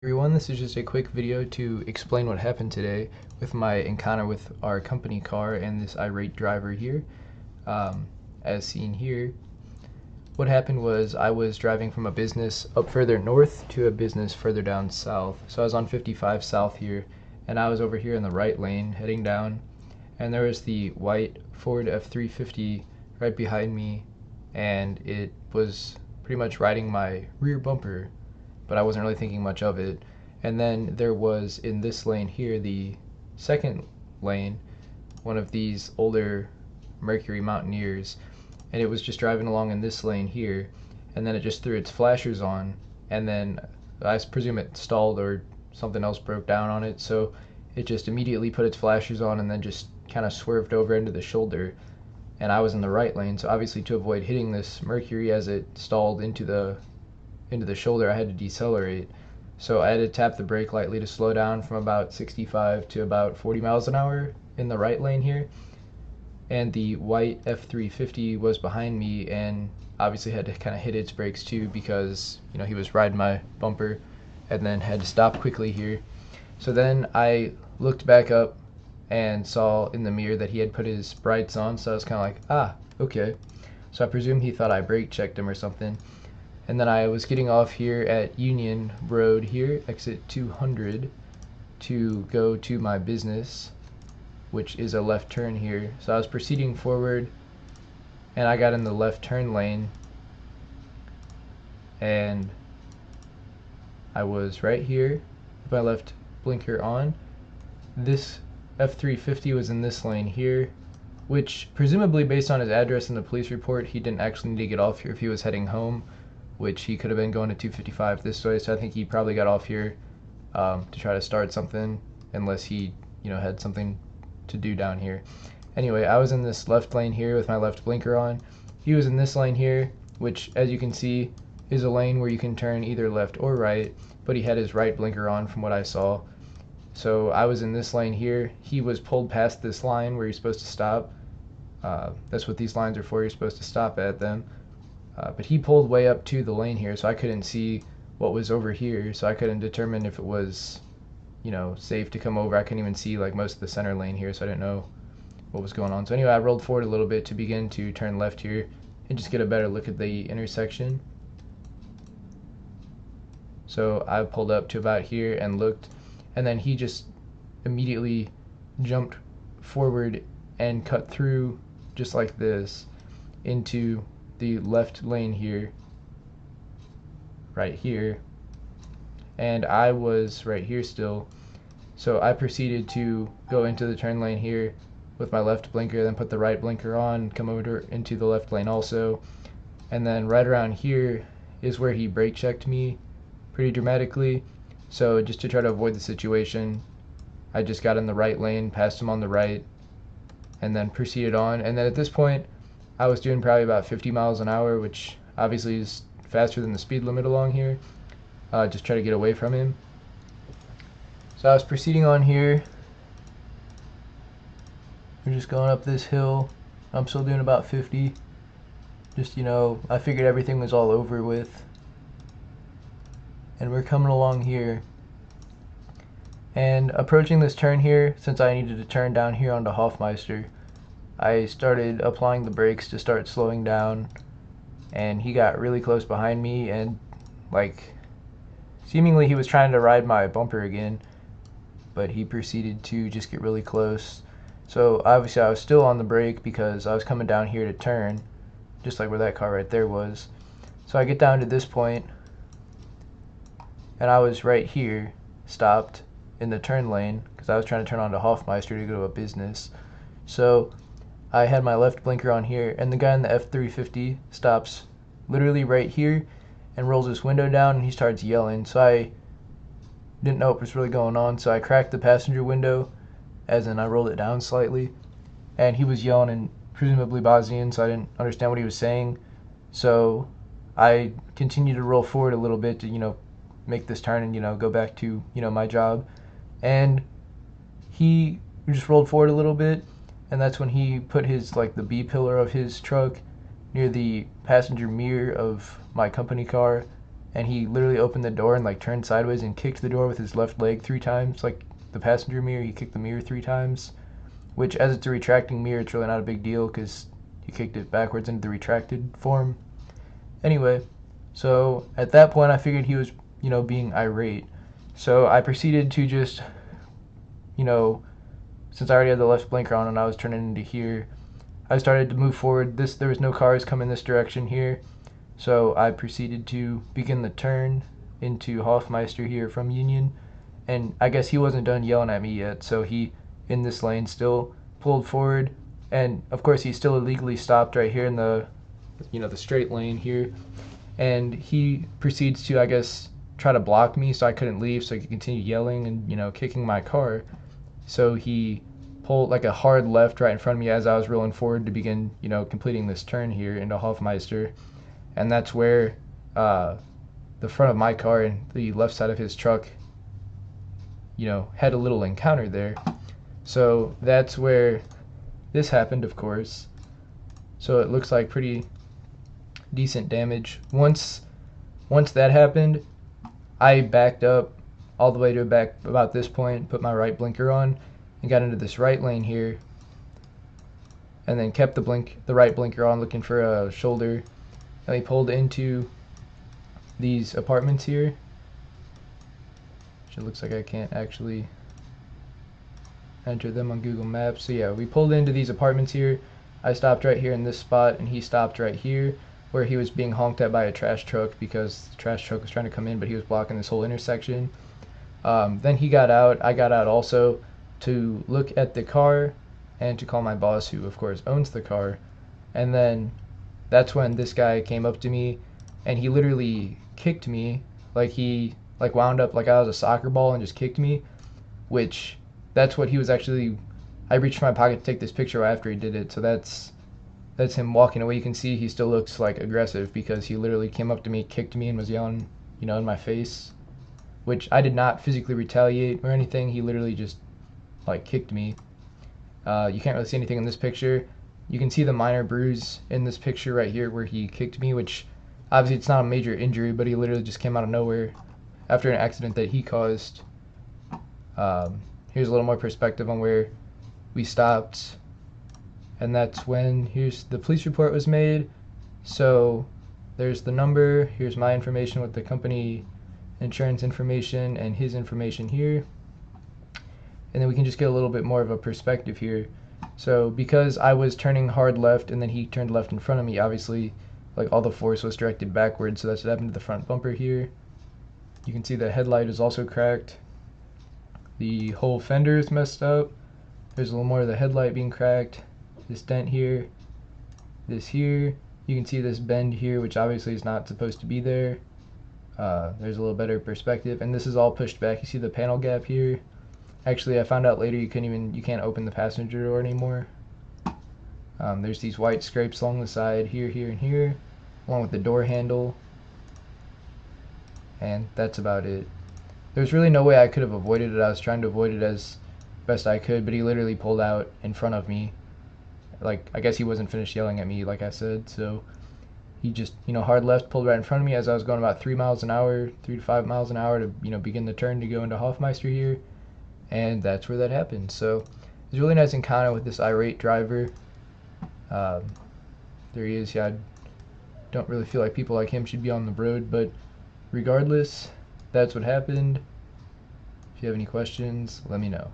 Everyone, this is just a quick video to explain what happened today with my encounter with our company car and this irate driver here. As seen here, what happened was I was driving from a business up further north to a business further down south. So I was on 55 south here, and I was over here in the right lane heading down, and there was the white Ford F350 right behind me, and it was pretty much riding my rear bumper, but I wasn't really thinking much of it. And then there was in this lane here, the second lane, one of these older Mercury Mountaineers, and it was just driving along in this lane here, and then it just threw its flashers on, and then I presume it stalled or something else broke down on it, so it just immediately put its flashers on and then just kind of swerved over into the shoulder. And I was in the right lane, so obviously to avoid hitting this Mercury as it stalled into the shoulder, I had to decelerate. So I had to tap the brake lightly to slow down from about 65 to about 40 miles an hour in the right lane here. And the white F350 was behind me and obviously had to kind of hit its brakes too, because he was riding my bumper, and then had to stop quickly here. So then I looked back up and saw in the mirror that he had put his brights on, so I was kind of like, okay. So I presume he thought I brake checked him or something. And then I was getting off here at Union Road here, exit 200, to go to my business, which is a left turn here. So I was proceeding forward, and I got in the left turn lane, and I was right here with my left blinker on. This F350 was in this lane here, which presumably based on his address in the police report, he didn't actually need to get off here if he was heading home, which he could have been going to 255 this way, so I think he probably got off here to try to start something, unless he had something to do down here. Anyway, I was in this left lane here with my left blinker on. He was in this lane here, which, as you can see, is a lane where you can turn either left or right, but he had his right blinker on from what I saw. So I was in this lane here. He was pulled past this line where you're supposed to stop. That's what these lines are for, you're supposed to stop at them. But he pulled way up to the lane here, so I couldn't see what was over here, so I couldn't determine if it was safe to come over. I couldn't even see like most of the center lane here, so I didn't know what was going on. So anyway, I rolled forward a little bit to begin to turn left here and just get a better look at the intersection. So I pulled up to about here and looked, and then he just immediately jumped forward and cut through just like this into the left lane here, right here, and I was right here still. So I proceeded to go into the turn lane here with my left blinker, then put the right blinker on, come over into the left lane also, and then right around here is where he brake checked me pretty dramatically. So just to try to avoid the situation, I just got in the right lane, passed him on the right, and then proceeded on. And then at this point, I was doing probably about 50 miles an hour, which obviously is faster than the speed limit along here. Just try to get away from him. So I was proceeding on here. We're just going up this hill. I'm still doing about 50. Just, I figured everything was all over with. And we're coming along here. And approaching this turn here, since I needed to turn down here onto Hofmeister, I started applying the brakes to start slowing down, and he got really close behind me, and seemingly he was trying to ride my bumper again, but he proceeded to just get really close. So obviously I was still on the brake because I was coming down here to turn, just like where that car right there was. So I get down to this point, and I was right here, stopped in the turn lane, because I was trying to turn onto Hofmeister to go to a business. So I had my left blinker on here, and the guy in the F350 stops literally right here and rolls his window down, and he starts yelling. So I didn't know what was really going on, so I cracked the passenger window, as in I rolled it down slightly, and he was yelling in presumably Bosnian, so I didn't understand what he was saying. So I continued to roll forward a little bit to make this turn and go back to my job, and he just rolled forward a little bit, and that's when he put his the B pillar of his truck near the passenger mirror of my company car, and he literally opened the door and like turned sideways and kicked the door with his left leg 3 times, like the passenger mirror. He kicked the mirror 3 times, which, as it's a retracting mirror, it's really not a big deal because he kicked it backwards into the retracted form. Anyway, so at that point I figured he was, being irate. So I proceeded to just, since I already had the left blinker on and I was turning into here, I started to move forward. There was no cars coming this direction here, so I proceeded to begin the turn into Hoffmeister here from Union, and I guess he wasn't done yelling at me yet, so he, in this lane, still pulled forward, and of course he still illegally stopped right here in the, the straight lane here, and he proceeds to, I guess, try to block me so I couldn't leave, so he could continue yelling and, kicking my car. So he pulled like a hard left right in front of me as I was rolling forward to begin, completing this turn here into Hoffmeister. And that's where the front of my car and the left side of his truck, had a little encounter there. So that's where this happened, of course. So it looks like pretty decent damage. Once that happened, I backed up all the way to about this point, put my right blinker on, and got into this right lane here, and then kept the right blinker on, looking for a shoulder. And we pulled into these apartments here, which it looks like I can't actually enter them on Google Maps. So yeah, we pulled into these apartments here. I stopped right here in this spot, and he stopped right here, where he was being honked at by a trash truck because the trash truck was trying to come in, but he was blocking this whole intersection. Then he got out. I got out also to look at the car and to call my boss, who of course owns the car. And then that's when this guy came up to me and he literally kicked me, like he wound up like I was a soccer ball and just kicked me, which that's what he was actually. I reached for my pocket to take this picture after he did it, so that's him walking away. You can see he still looks like aggressive because he literally came up to me, kicked me, and was yelling, in my face, which I did not physically retaliate or anything. He literally just kicked me. You can't really see anything in this picture. You can see the minor bruise in this picture right here where he kicked me, which obviously it's not a major injury, but he literally just came out of nowhere after an accident that he caused. Here's a little more perspective on where we stopped, and that's when here's the police report was made. So there's the number, here's my information with the company insurance information and his information here, and then we can just get a little bit more of a perspective here. So because I was turning hard left and then he turned left in front of me, obviously all the force was directed backwards, so that's what happened to the front bumper here. You can see the headlight is also cracked. The whole fender is messed up. There's a little more of the headlight being cracked. This dent here, this here. You can see this bend here, which obviously is not supposed to be there. There's a little better perspective, and this is all pushed back. You see the panel gap here. Actually, I found out later you can't open the passenger door anymore. There's these white scrapes along the side here, here, and here, along with the door handle, and that's about it. There's really no way I could have avoided it. I was trying to avoid it as best I could, but he literally pulled out in front of me. I guess he wasn't finished yelling at me, like I said, so he just, hard left, pulled right in front of me as I was going about 3 miles an hour, 3 to 5 miles an hour to, begin the turn to go into Hoffmeister here, and that's where that happened. So it was a really nice encounter with this irate driver. There he is. Yeah, I don't really feel like people like him should be on the road, but regardless, that's what happened. If you have any questions, let me know.